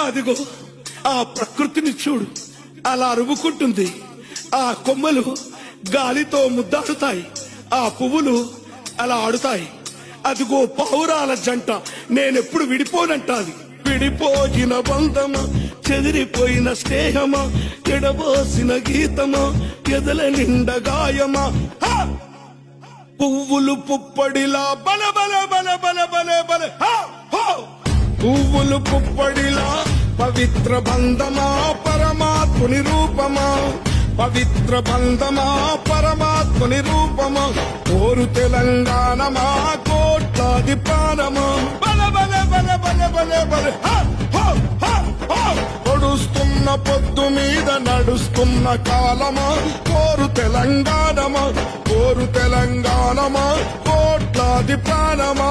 అదిగో ఆ ప్రకృతిని చూడు, అలా అరువుకుంటుంది. ఆ కొమ్మలు గాలితో ముద్దాడుతాయి, ఆ పువ్వులు అలా ఆడుతాయి. అదిగో పావురాల జంట నేనెప్పుడు విడిపోనంటాది. విడిపోయిన బంధమా, చెదిరిపోయిన స్నేహమా, ఎడబోసిన గీతమా, ఎదల నిండ గాయమా. పువ్వులు పుప్పడిలా బల బల బల బల బల బల. పువ్వులు పుప్పడిలా పవిత్ర బంధమా, పరమాత్ముని రూపమా. పవిత్ర బంధమా, పరమాత్ముని రూపమా. కోరు తెలంగాణమా, కోట్లాది ప్రాణమా. బల బల బల బల బల బల. పొడుస్తున్న పొద్దు మీద నడుస్తున్న కాలమా, కోరు తెలంగాణమా. కోరు తెలంగాణమా, కోట్లాది ప్రాణమా.